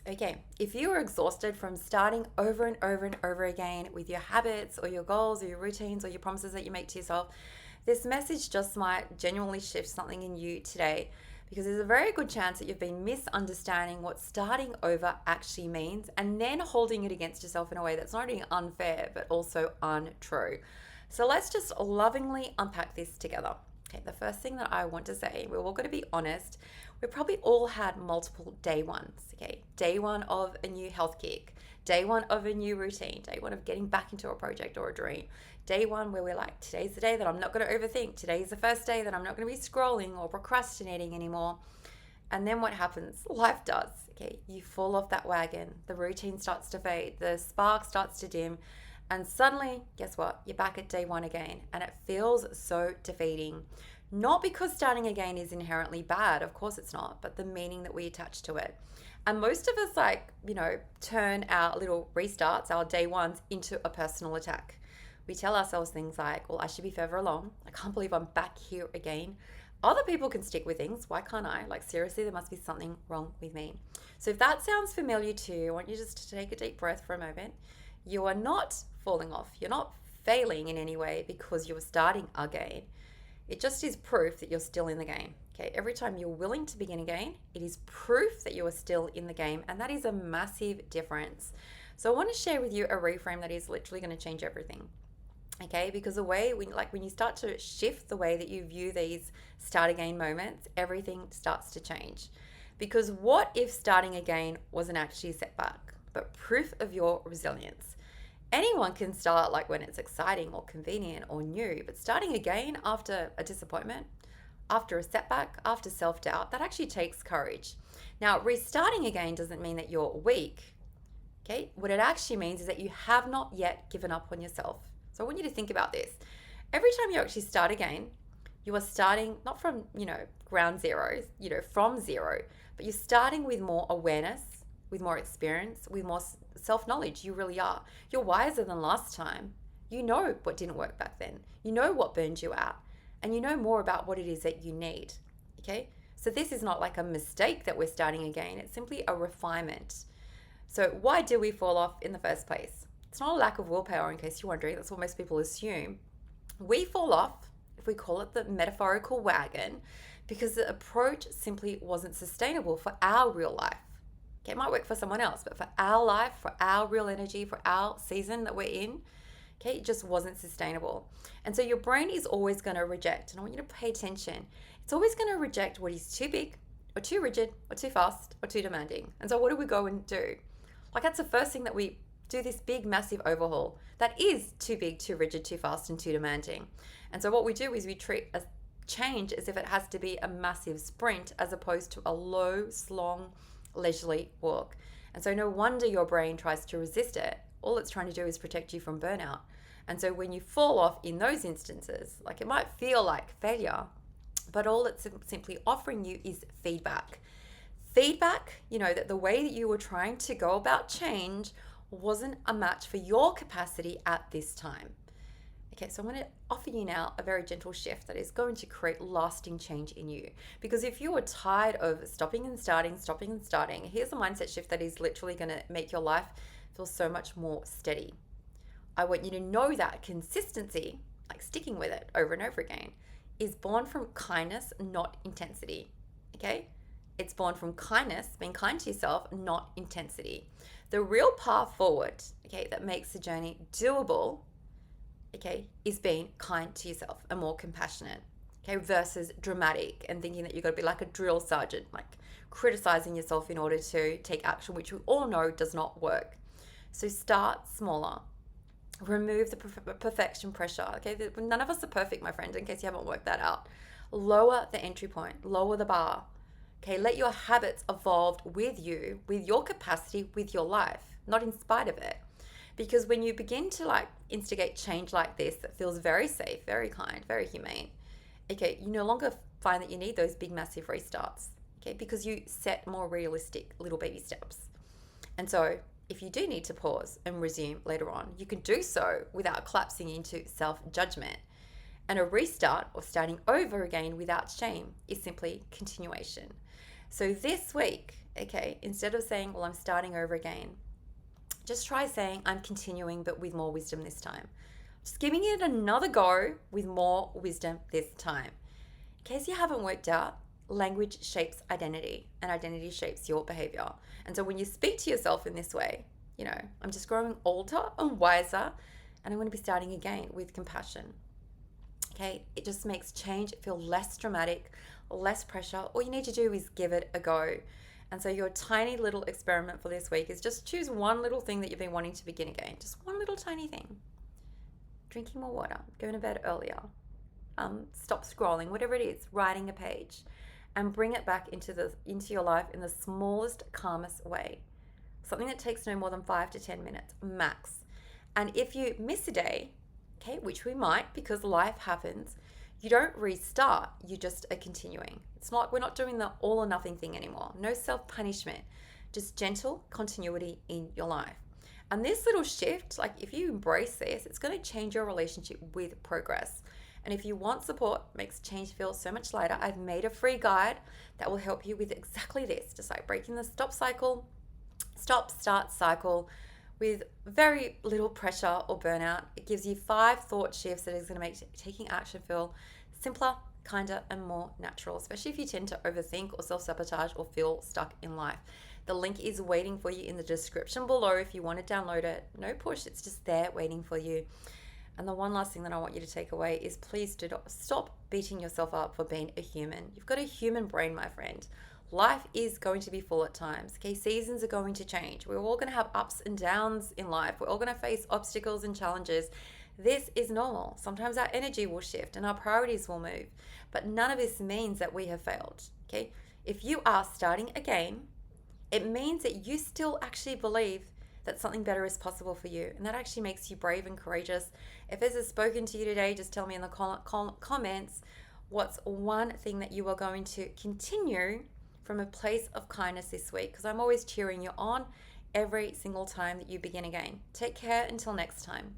Okay, if you are exhausted from starting over and over and over again with your habits or your goals or your routines or your promises that you make to yourself, this message just might genuinely shift something in you today, because there's a very good chance that you've been misunderstanding what starting over actually means and then holding it against yourself in a way that's not only unfair but also untrue. So let's just lovingly unpack this together. Okay, the first thing that I want to say, we're all going to be honest. We probably all had multiple day ones. Okay, day one of a new health kick, day one of a new routine, day one of getting back into a project or a dream, day one where we're like, today's the day that I'm not going to overthink. Today's the first day that I'm not going to be scrolling or procrastinating anymore. And then what happens? Life does. Okay, you fall off that wagon. The routine starts to fade. The spark starts to dim. And suddenly, guess what? You're back at day one again. And it feels so defeating. Not because starting again is inherently bad, of course it's not, but the meaning that we attach to it. And most of us, turn our little restarts, our day ones, into a personal attack. We tell ourselves things like, well, I should be further along. I can't believe I'm back here again. Other people can stick with things. Why can't I? Like, seriously, there must be something wrong with me. So if that sounds familiar to you, I want you just to take a deep breath for a moment. You are not falling off. You're not failing in any way because you're starting again. It just is proof that you're still in the game. Okay, every time you're willing to begin again, it is proof that you are still in the game, and that is a massive difference. So I want to share with you a reframe that is literally going to change everything. Okay, because the way when you start to shift the way that you view these start again moments, everything starts to change. Because what if starting again wasn't actually a setback, but proof of your resilience? Anyone can start like when it's exciting or convenient or new, but starting again after a disappointment, after a setback, after self-doubt, that actually takes courage. Now, restarting again doesn't mean that you're weak. Okay, what it actually means is that you have not yet given up on yourself. So I want you to think about this. Every time you actually start again, you are starting not from, ground zero, from zero, but you're starting with more awareness, with more experience, with more self knowledge. You really are. You're wiser than last time. You know what didn't work back then. You know what burned you out. And you know more about what it is that you need. Okay? So this is not like a mistake that we're starting again, it's simply a refinement. So, why do we fall off in the first place? It's not a lack of willpower, in case you're wondering. That's what most people assume. We fall off, if we call it the metaphorical wagon, because the approach simply wasn't sustainable for our real life. Okay, it might work for someone else, but for our life, for our real energy, for our season that we're in, okay, it just wasn't sustainable. And so your brain is always going to reject, and I want you to pay attention. It's always going to reject what is too big, or too rigid, or too fast, or too demanding. And so what do we go and do? Like, that's the first thing that we do, this big, massive overhaul that is too big, too rigid, too fast, and too demanding. And so what we do is we treat a change as if it has to be a massive sprint as opposed to a low, long, leisurely walk. And so no wonder your brain tries to resist it. All it's trying to do is protect you from burnout. And so when you fall off in those instances, like, it might feel like failure, but all it's simply offering you is feedback. Feedback, that the way that you were trying to go about change wasn't a match for your capacity at this time. Okay, so I'm going to offer you now a very gentle shift that is going to create lasting change in you. Because if you are tired of stopping and starting, here's a mindset shift that is literally going to make your life feel so much more steady. I want you to know that consistency, like sticking with it over and over again, is born from kindness, not intensity. Okay? It's born from kindness, being kind to yourself, not intensity. The real path forward, okay, that makes the journey doable, okay, is being kind to yourself and more compassionate, okay, versus dramatic and thinking that you've got to be like a drill sergeant, like criticizing yourself in order to take action, which we all know does not work. So start smaller. Remove the perfection pressure, okay? None of us are perfect, my friend, in case you haven't worked that out. Lower the entry point, lower the bar. Okay, let your habits evolve with you, with your capacity, with your life, not in spite of it. Because when you begin to instigate change like this that feels very safe, very kind, very humane, okay, you no longer find that you need those big, massive restarts, okay, because you set more realistic little baby steps. And so if you do need to pause and resume later on, you can do so without collapsing into self-judgment. And a restart or starting over again without shame is simply continuation. So this week, okay, instead of saying, well, I'm starting over again, just try saying, I'm continuing, but with more wisdom this time. Just giving it another go with more wisdom this time. In case you haven't worked out, language shapes identity and identity shapes your behavior. And so when you speak to yourself in this way, I'm just growing older and wiser, and I'm going to be starting again with compassion. Okay, it just makes change feel less dramatic, less pressure. All you need to do is give it a go. And so your tiny little experiment for this week is just choose one little thing that you've been wanting to begin again. Just one little tiny thing. Drinking more water, going to bed earlier, stop scrolling, whatever it is, writing a page, and bring it back into your life in the smallest, calmest way. Something that takes no more than 5 to 10 minutes max. And if you miss a day, okay, which we might because life happens, you don't restart, you just are continuing. We're not doing the all or nothing thing anymore. No self-punishment, just gentle continuity in your life. And this little shift, like if you embrace this, it's going to change your relationship with progress. And if you want support, makes change feel so much lighter, I've made a free guide that will help you with exactly this, just like breaking the stop-start cycle with very little pressure or burnout. It gives you 5 thought shifts that is going to make taking action feel simpler, kinder, and more natural, especially if you tend to overthink or self-sabotage or feel stuck in life. The link is waiting for you in the description below if you want to download it. No push, it's just there waiting for you. And the one last thing that I want you to take away is please do not stop beating yourself up for being a human. You've got a human brain, my friend. Life is going to be full at times. Okay, seasons are going to change. We're all going to have ups and downs in life. We're all going to face obstacles and challenges. This is normal. Sometimes our energy will shift and our priorities will move. But none of this means that we have failed. Okay, if you are starting again, it means that you still actually believe that something better is possible for you. And that actually makes you brave and courageous. If this has spoken to you today, just tell me in the comments what's one thing that you are going to continue from a place of kindness this week, because I'm always cheering you on every single time that you begin again. Take care until next time.